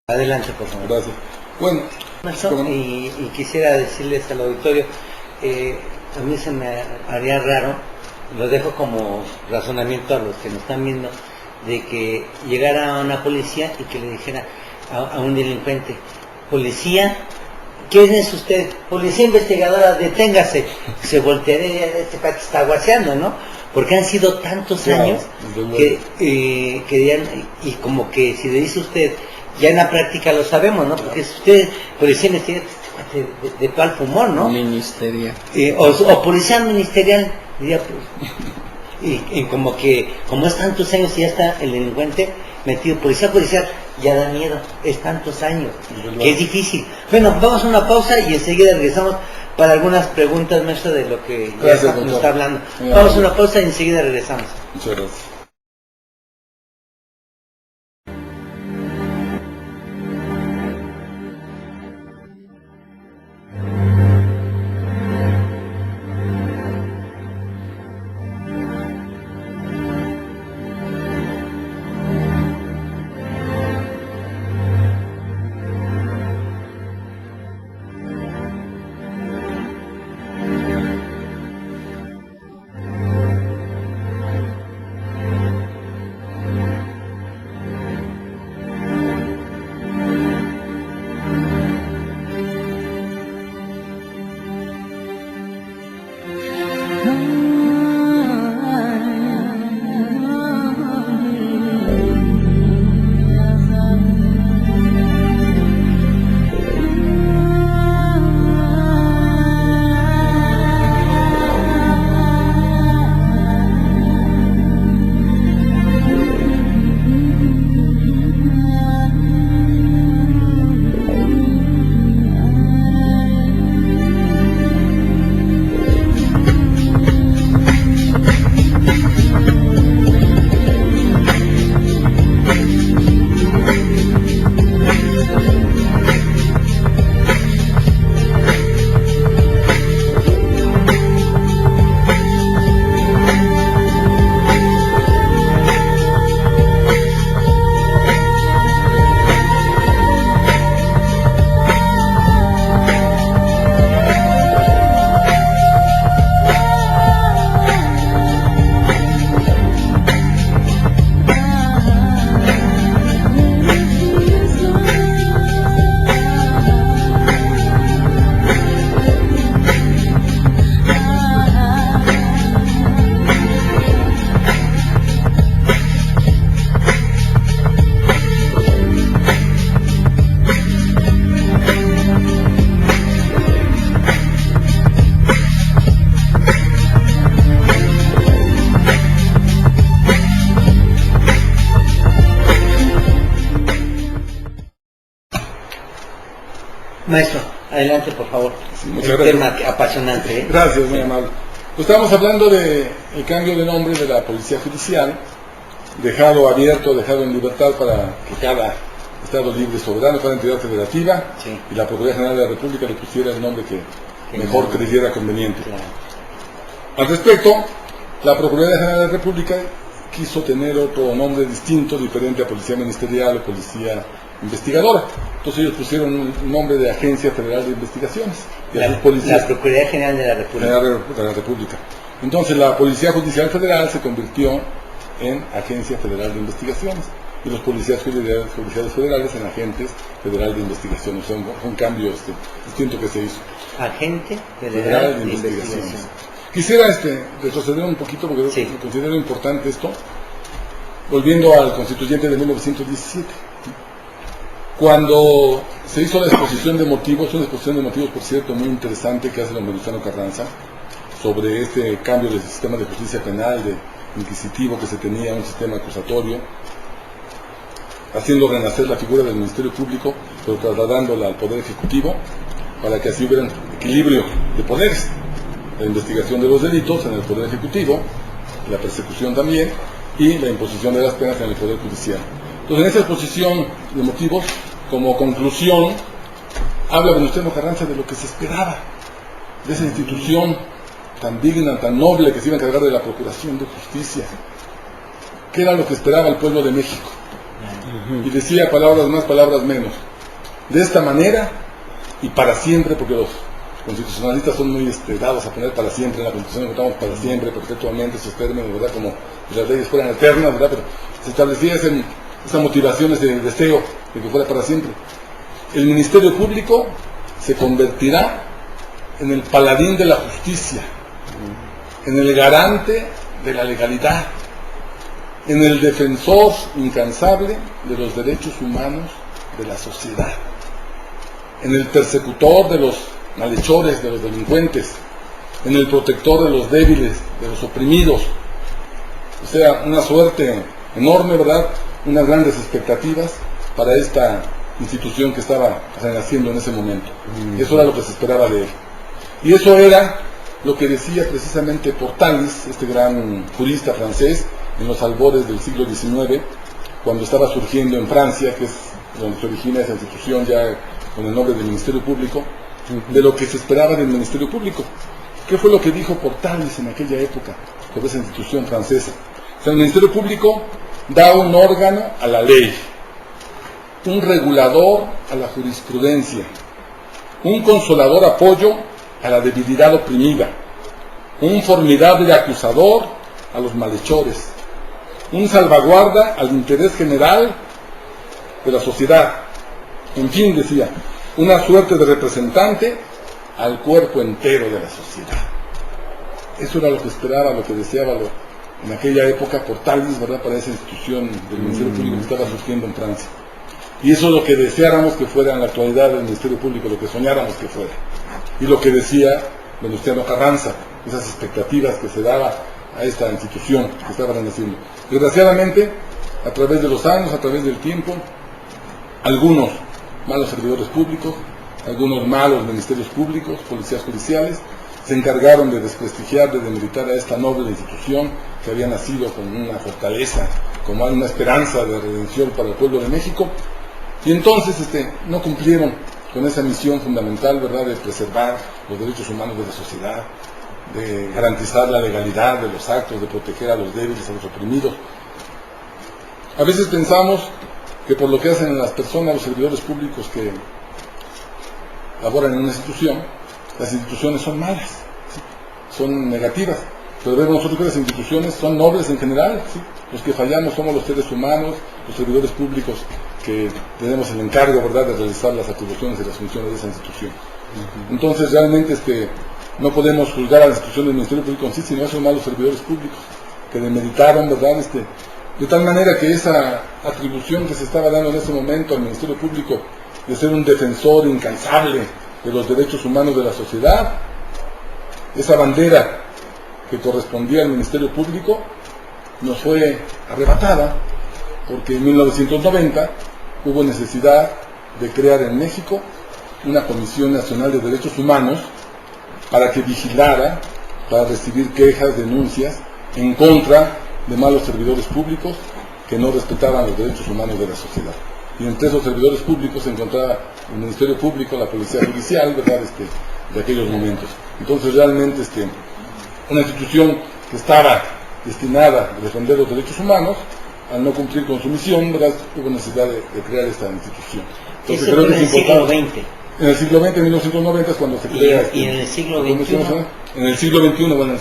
Adelante, por favor. Gracias. Bueno, y quisiera decirles al auditorio, a mí se me haría raro, lo dejo como razonamiento a los que nos están viendo, de que llegara una policía y que le dijera a un delincuente: policía, ¿quién es usted? Policía investigadora, deténgase. Se voltearía, este cuate está guaseando, ¿no? Porque han sido tantos años que dirían, y como que si le dice usted, ya en la práctica lo sabemos, ¿no? Porque si usted, policía investigadora, de cuál fumón, ¿no? Ministerial. O policía ministerial, diría, pues. Y como es tantos años y ya está el delincuente metido, policía policial, ya da miedo, es tantos años, que es difícil. Bueno, vamos a una pausa y enseguida regresamos para algunas preguntas, maestro, de lo que nos está hablando. Vamos a una pausa y enseguida regresamos. Muchas gracias. Maestro, adelante, por favor. Sí, muchas gracias. Tema apasionante, ¿eh? Gracias, muy amable. Pues estamos hablando del cambio de nombre de la Policía Judicial, dejado abierto, dejado en libertad para que cada Estado libre soberano, cada entidad federativa, sí, y la Procuraduría General de la República le pusiera el nombre que mejor creyera conveniente. Claro. Al respecto, la Procuraduría General de la República quiso tener otro nombre distinto, diferente a Policía Ministerial o Policía Investigadora. Entonces ellos pusieron un nombre de Agencia Federal de Investigaciones. La Procuraduría General de la República. De la República. Entonces la Policía Judicial Federal se convirtió en Agencia Federal de Investigaciones y los policías judiciales federales en Agentes Federal de Investigaciones. O sea, fue un cambio distinto que se hizo. Agente Federal de Investigaciones. Quisiera retroceder un poquito porque sí, considero importante esto, volviendo al constituyente de 1917. Cuando se hizo la exposición de motivos, una exposición de motivos, por cierto, muy interesante, que hace don Venustiano Carranza, sobre este cambio del sistema de justicia penal, de inquisitivo que se tenía, un sistema acusatorio, haciendo renacer la figura del Ministerio Público, pero trasladándola al Poder Ejecutivo, para que así hubiera un equilibrio de poderes, la investigación de los delitos en el Poder Ejecutivo, la persecución también, y la imposición de las penas en el Poder Judicial. Entonces, en esa exposición de motivos, como conclusión, habla Venustiano Carranza de lo que se esperaba de esa institución tan digna, tan noble, que se iba a encargar de la procuración de justicia. ¿Qué era lo que esperaba el pueblo de México? y decía palabras más, palabras menos. De esta manera y para siempre, porque los constitucionalistas son muy dados a poner para siempre, en la Constitución encontramos para siempre, perpetuamente, esos términos, ¿verdad? Como si las leyes fueran eternas, ¿verdad? Pero se establecía esa motivación, ese deseo de que fuera para siempre. El Ministerio Público se convertirá en el paladín de la justicia, en el garante de la legalidad, en el defensor incansable de los derechos humanos de la sociedad, en el persecutor de los malhechores, de los delincuentes, en el protector de los débiles, de los oprimidos. O sea, una suerte enorme, ¿verdad? Unas grandes expectativas para esta institución que estaba renaciendo en ese momento. Eso era lo que se esperaba de él. Y eso era lo que decía precisamente Portalis, este gran jurista francés, en los albores del siglo XIX, cuando estaba surgiendo en Francia, que es donde se origina esa institución ya con el nombre del Ministerio Público, de lo que se esperaba del Ministerio Público. ¿Qué fue lo que dijo Portalis en aquella época sobre esa institución francesa? O sea, el Ministerio Público da un órgano a la ley, un regulador a la jurisprudencia, un consolador apoyo a la debilidad oprimida, un formidable acusador a los malhechores, un salvaguarda al interés general de la sociedad. En fin, decía, una suerte de representante al cuerpo entero de la sociedad. Eso era lo que esperaba, lo que deseaba en aquella época Portalis, ¿verdad?, para esa institución del Ministerio Público que estaba surgiendo en Francia. Y eso es lo que deseáramos que fuera en la actualidad del Ministerio Público, lo que soñáramos que fuera. Y lo que decía Venustiano Carranza, esas expectativas que se daba a esta institución que estaba renaciendo. Desgraciadamente, a través de los años, a través del tiempo, algunos malos servidores públicos, algunos malos ministerios públicos, policías judiciales, se encargaron de desprestigiar, de demeritar a esta noble institución que había nacido con una fortaleza, con una esperanza de redención para el pueblo de México, y entonces no cumplieron con esa misión fundamental, ¿verdad?, de preservar los derechos humanos de la sociedad, de garantizar la legalidad de los actos, de proteger a los débiles, a los oprimidos. A veces pensamos que por lo que hacen las personas, los servidores públicos que laboran en una institución, las instituciones son malas, ¿sí?, son negativas, pero vemos nosotros que las instituciones son nobles en general, ¿sí? Los que fallamos somos los seres humanos, los servidores públicos que tenemos el encargo, ¿verdad?, de realizar las atribuciones y las funciones de esa institución. Entonces realmente no podemos juzgar a la institución del Ministerio Público en sí, sino a esos malos servidores públicos que demeritaron, ¿verdad?, de tal manera que esa atribución que se estaba dando en ese momento al Ministerio Público de ser un defensor incansable de los derechos humanos de la sociedad, esa bandera que correspondía al Ministerio Público, nos fue arrebatada, porque en 1990 hubo necesidad de crear en México una Comisión Nacional de Derechos Humanos para que vigilara, para recibir quejas, denuncias en contra de malos servidores públicos que no respetaban los derechos humanos de la sociedad. Y entre esos servidores públicos se encontraba el Ministerio Público, la Policía Judicial, ¿verdad?, de aquellos momentos. Entonces realmente una institución que estaba destinada a defender los derechos humanos, al no cumplir con su misión, ¿verdad?, hubo necesidad de crear esta institución. Entonces, creo que es importante. En el siglo XX. En el siglo XX, en 1990 es cuando se crea. ¿Y en el siglo XXI? En el siglo XXI, bueno, en el